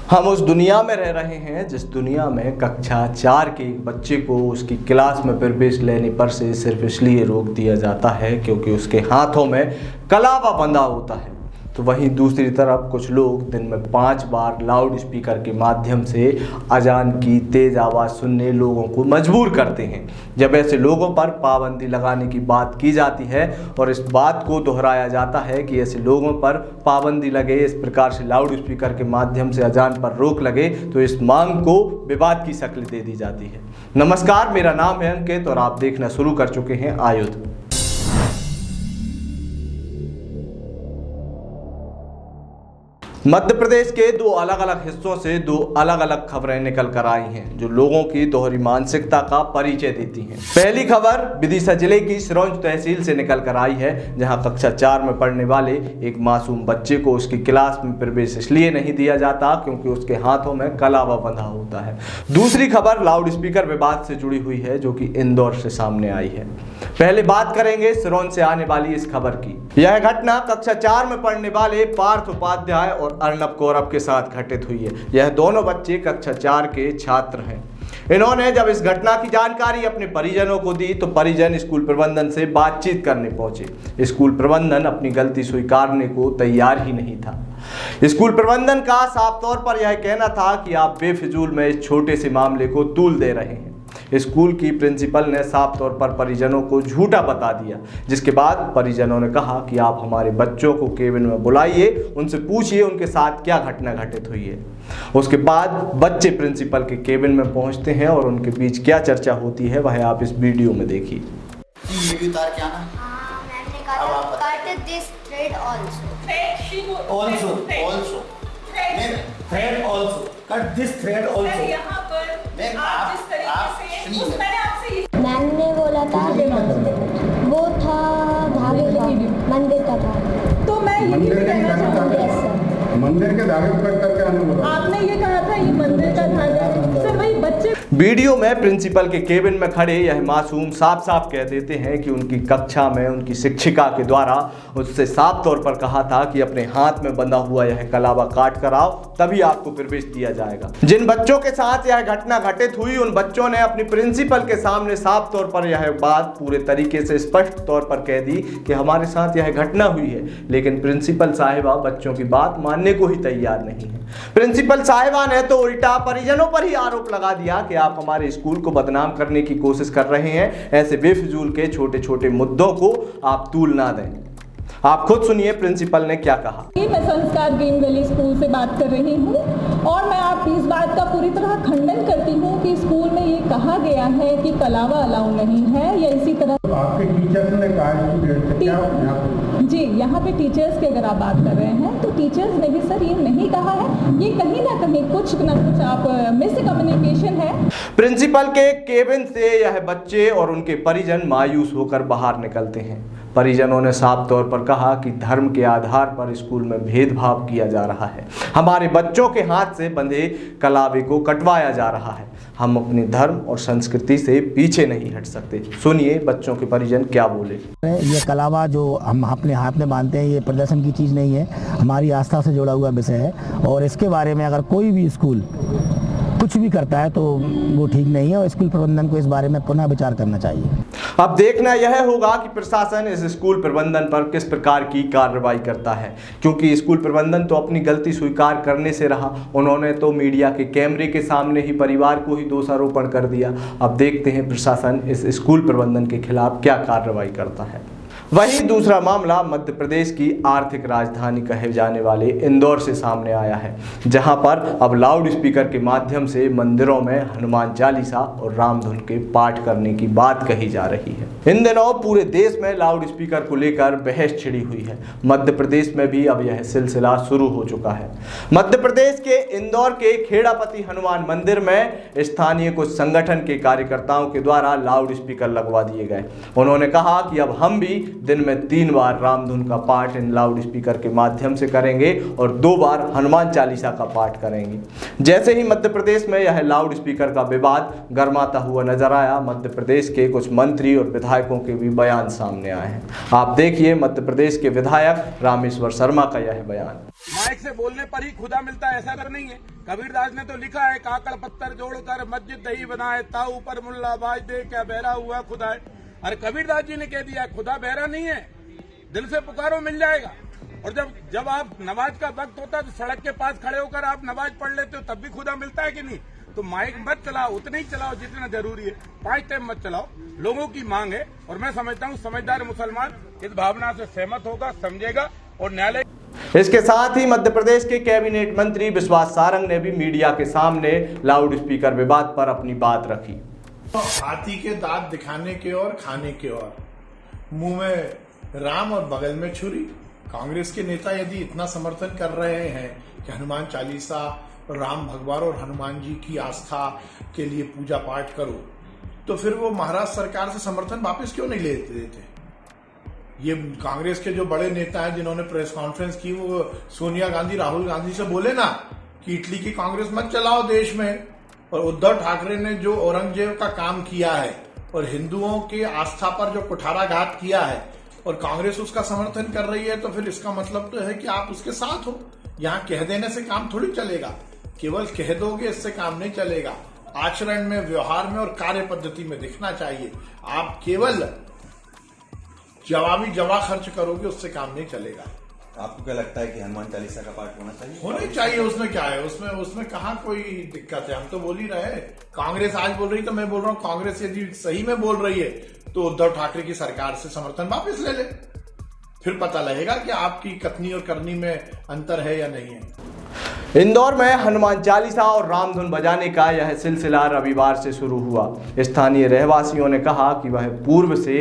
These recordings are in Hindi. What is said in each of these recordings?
हम उस दुनिया में रह रहे हैं जिस दुनिया में कक्षा 4 के एक बच्चे को उसकी क्लास में प्रवेश लेने पर से सिर्फ इसलिए रोक दिया जाता है क्योंकि उसके हाथों में कलावा बंधा होता है। तो वहीं दूसरी तरफ कुछ लोग दिन में 5 बार लाउड स्पीकर के माध्यम से अजान की तेज़ आवाज़ सुनने लोगों को मजबूर करते हैं। जब ऐसे लोगों पर पाबंदी लगाने की बात की जाती है और इस बात को दोहराया जाता है कि ऐसे लोगों पर पाबंदी लगे, इस प्रकार से लाउड स्पीकर के माध्यम से अजान पर रोक लगे, तो इस मांग को विवाद की शक्ल दे दी जाती है। नमस्कार, मेरा नाम है अंकित और आप देखना शुरू कर चुके हैं आयुध। मध्य प्रदेश के दो अलग अलग हिस्सों से दो अलग अलग खबरें निकल कर आई हैं जो लोगों की दोहरी मानसिकता का परिचय देती हैं। पहली खबर विदिशा जिले की सिरोंज तहसील से निकल कर आई है, जहां कक्षा 4 में पढ़ने वाले एक मासूम बच्चे को उसकी क्लास में प्रवेश इसलिए नहीं दिया जाता क्योंकि उसके हाथों में कलावा बंधा होता है। दूसरी खबर लाउड स्पीकर विवाद से जुड़ी हुई है जो कि इंदौर से सामने आई है। पहले बात करेंगे सिरोंज से आने वाली इस खबर की। यह घटना कक्षा 4 में पढ़ने वाले पार्थ उपाध्याय और अर्नब कौरव के साथ घटित हुई है। यह दोनों बच्चे कक्षा 4 के छात्र हैं। इन्होंने जब इस घटना की जानकारी अपने परिजनों को दी तो परिजन स्कूल प्रबंधन से बातचीत करने पहुंचे। स्कूल प्रबंधन अपनी गलती स्वीकारने को तैयार ही नहीं था। स्कूल प्रबंधन का साफ तौर पर यह कहना था कि आप बेफिजूल में इस छोटे से मामले को तूल दे रहे हैं। स्कूल की प्रिंसिपल ने साफ तौर पर परिजनों को झूठा बता दिया, जिसके बाद परिजनों ने कहा कि आप हमारे बच्चों को केबिन में बुलाइए, उनसे पूछिए उनके साथ क्या घटना घटित हुई है। उसके बाद बच्चे प्रिंसिपल के केबिन में पहुंचते हैं और उनके बीच क्या चर्चा होती है वह आप इस वीडियो में देखिए। मैम ने बोला था वो था धागे का, मंदिर का था। तो मैं यही कहना चाहूँगी, मंदिर के धागे को कट करके आपने ये कहा था ये मंदिर का धागा सर, वही बच्चे। वीडियो में प्रिंसिपल के केबिन में खड़े यह मासूम साफ साफ कह देते हैं कि उनकी कक्षा में उनकी शिक्षिका के द्वारा उससे साफ तौर पर कहा था कि अपने हाथ में बंधा हुआ यह कलावा काट कर आओ, तभी आपको प्रवेश दिया जाएगा। जिन बच्चों के साथ यह घटना घटित हुई उन बच्चों ने अपनी प्रिंसिपल के सामने साफ तौर पर यह बात पूरे तरीके से स्पष्ट तौर पर कह दी कि हमारे साथ यह घटना हुई है, लेकिन प्रिंसिपल साहिबा बच्चों की बात मानने को ही तैयार नहीं है। प्रिंसिपल साहिबा ने तो उल्टा परिजनों पर ही आरोप लगा दिया कि आप हमारे स्कूल को बदनाम करने की कोशिश कर रहे हैं। ऐसे बेफिजूल के छोटे छोटे मुद्दों को आप तूल ना दें। आप खुद सुनिए प्रिंसिपल ने क्या कहा। मैं संस्कार ग्रीन वैली स्कूल से बात कर रही हूँ और मैं आप इस बात का पूरी तरह खंडन करती हूँ कि स्कूल में ये कहा गया है कि कलावा अलाउ नहीं है या इसी तरह। आपके टीचर्स ने कहा जी, यहाँ पे टीचर्स की अगर आप बात कर रहे हैं तो टीचर्स ने भी सर ये नहीं कहा है, ये कहीं ना कहीं कुछ ना कुछ आप मिस कम्युनिकेशन है। प्रिंसिपल के केबिन से यह बच्चे और उनके परिजन मायूस होकर बाहर निकलते हैं। परिजनों ने साफ तौर पर कहा कि धर्म के आधार पर स्कूल में भेदभाव किया जा रहा है, हमारे बच्चों के हाथ से बंधे कलावे को कटवाया जा रहा है, हम अपने धर्म और संस्कृति से पीछे नहीं हट सकते। सुनिए बच्चों के परिजन क्या बोले। ये कलावा जो हम अपने हाथ में बांधते हैं ये प्रदर्शन की चीज़ नहीं है, हमारी आस्था से जुड़ा हुआ विषय है और इसके बारे में अगर कोई भी स्कूल कुछ भी करता है तो वो ठीक नहीं है और स्कूल प्रबंधन को इस बारे में पुनः विचार करना चाहिए। अब देखना यह होगा कि प्रशासन इस स्कूल प्रबंधन पर किस प्रकार की कार्रवाई करता है, क्योंकि स्कूल प्रबंधन तो अपनी गलती स्वीकार करने से रहा। उन्होंने तो मीडिया के कैमरे के सामने ही परिवार को ही दोषारोपण कर दिया। अब देखते हैं प्रशासन इस स्कूल प्रबंधन के खिलाफ क्या कार्रवाई करता है। वहीं दूसरा मामला मध्य प्रदेश की आर्थिक राजधानी कहे जाने वाले इंदौर से सामने आया है, जहां पर अब लाउड स्पीकर के माध्यम से मंदिरों में हनुमान चालीसा और रामधुन के पाठ करने की बात कही जा रही है। इन दिनों पूरे देश में लाउड स्पीकर को लेकर बहस छिड़ी हुई है। मध्य प्रदेश में भी अब यह सिलसिला शुरू हो चुका है। मध्य प्रदेश के इंदौर के खेड़ापति हनुमान मंदिर में स्थानीय कुछ संगठन के कार्यकर्ताओं के द्वारा लाउड स्पीकर लगवा दिए गए। उन्होंने कहा कि अब हम भी दिन में 3 बार रामधुन का पाठ इन लाउड स्पीकर के माध्यम से करेंगे और 2 बार हनुमान चालीसा का पाठ करेंगे। जैसे ही मध्य प्रदेश में यह लाउड स्पीकर का विवाद गर्माता हुआ नजर आया, मध्य प्रदेश के कुछ मंत्री और विधायक विधायकों के भी बयान सामने आए हैं। आप देखिए मध्य प्रदेश के विधायक रामेश्वर शर्मा का यह बयान। माइक से बोलने पर ही खुदा मिलता है, ऐसा तो नहीं है। कबीरदास ने तो लिखा है, काकड़ पत्थर जोड़कर मस्जिद दही बनाए, ताऊ पर मुल्ला बाज दे क्या बहरा हुआ खुदा है। अरे कबीरदास जी ने कह दिया खुदा बहरा नहीं है, दिल से पुकारो मिल जाएगा। और जब आप नमाज का वक्त होता है तो सड़क के पास खड़े होकर आप नमाज पढ़ लेते हो, तब भी खुदा मिलता है कि नहीं। तो माइक मत चलाओ, उतना ही चलाओ जितना जरूरी है, 5 टाइम मत चलाओ। लोगों की मांग है और मैं समझता हूँ समझदार मुसलमान इस भावना से सहमत होगा, समझेगा और न्यायालय। इसके साथ ही मध्य प्रदेश के कैबिनेट मंत्री विश्वास सारंग ने भी मीडिया के सामने लाउड स्पीकर विवाद पर अपनी बात रखी। हाथी के दांत दिखाने के और खाने के और, मुंह में राम और बगल में छुरी। कांग्रेस के नेता यदि इतना समर्थन कर रहे हैं कि हनुमान चालीसा, राम भगवान और हनुमान जी की आस्था के लिए पूजा पाठ करो, तो फिर वो महाराष्ट्र सरकार से समर्थन वापस क्यों नहीं लेते देते। ये कांग्रेस के जो बड़े नेता हैं जिन्होंने प्रेस कॉन्फ्रेंस की, वो सोनिया गांधी, राहुल गांधी से बोले ना कि इटली की कांग्रेस मत चलाओ देश में। और उद्धव ठाकरे ने जो औरंगजेब का काम किया है और हिंदुओं की आस्था पर जो कुठाराघात किया है और कांग्रेस उसका समर्थन कर रही है, तो फिर इसका मतलब तो है कि आप उसके साथ हो। यहाँ कह देने से काम थोड़ी चलेगा, केवल कह दोगे इससे काम नहीं चलेगा। आचरण में, व्यवहार में और कार्य पद्धति में दिखना चाहिए। आप केवल जवाबी जवा खर्च करोगे उससे काम नहीं चलेगा। आपको क्या लगता है कि हनुमान चालीसा का पाठ होना चाहिए? होना चाहिए। उसमें क्या है, उसमें कहाँ कोई दिक्कत है। हम तो बोल ही रहे, कांग्रेस आज बोल रही तो मैं बोल रहा हूँ कांग्रेस यदि सही में बोल रही है तो उद्धव ठाकरे की सरकार से समर्थन वापस ले ले, फिर पता लगेगा कि आपकी कथनी और करनी में अंतर है या नहीं है। इंदौर में हनुमान चालीसा और रामधुन बजाने का यह सिलसिला रविवार से शुरू हुआ। स्थानीय रहवासियों ने कहा कि वह पूर्व से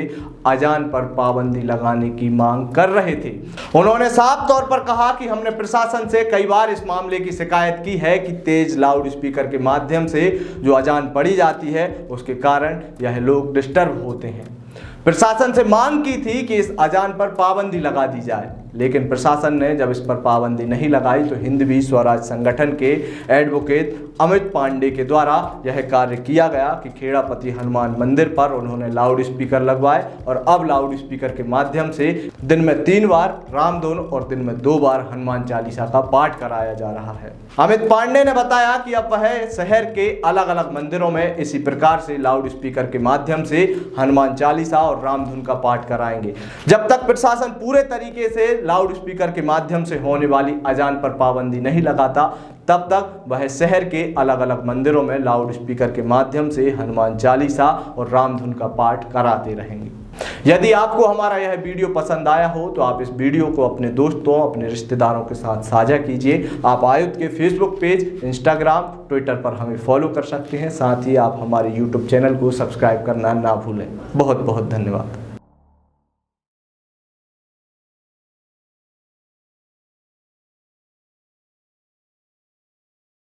अजान पर पाबंदी लगाने की मांग कर रहे थे। उन्होंने साफ तौर पर कहा कि हमने प्रशासन से कई बार इस मामले की शिकायत की है कि तेज लाउड स्पीकर के माध्यम से जो अजान पढ़ी जाती है उसके कारण यह लोग डिस्टर्ब होते हैं। प्रशासन से मांग की थी कि इस अजान पर पाबंदी लगा दी जाए, लेकिन प्रशासन ने जब इस पर पाबंदी नहीं लगाई तो हिंदवी स्वराज संगठन के एडवोकेट अमित पांडे के द्वारा यह कार्य किया गया कि खेड़ापति हनुमान मंदिर पर उन्होंने लाउड स्पीकर लगवाए और अब लाउड स्पीकर के माध्यम से दिन में 3 बार रामधुन और दिन में 2 बार हनुमान चालीसा का पाठ कराया जा रहा है। अमित पांडे ने बताया कि अब वह शहर के अलग अलग मंदिरों में इसी प्रकार से लाउड स्पीकर के माध्यम से हनुमान चालीसा और रामधुन का पाठ कराएंगे। जब तक प्रशासन पूरे तरीके से लाउड स्पीकर के माध्यम से होने वाली अजान पर पाबंदी नहीं लगाता, तब तक वह शहर के अलग अलग मंदिरों में लाउड स्पीकर के माध्यम से हनुमान चालीसा और रामधुन का पाठ कराते रहेंगे। यदि आपको हमारा यह वीडियो पसंद आया हो तो आप इस वीडियो को अपने दोस्तों, अपने रिश्तेदारों के साथ साझा कीजिए। आप आयुध के फेसबुक पेज, इंस्टाग्राम, ट्विटर पर हमें फॉलो कर सकते हैं। साथ ही आप हमारे यूट्यूब चैनल को सब्सक्राइब करना ना भूलें। बहुत बहुत धन्यवाद।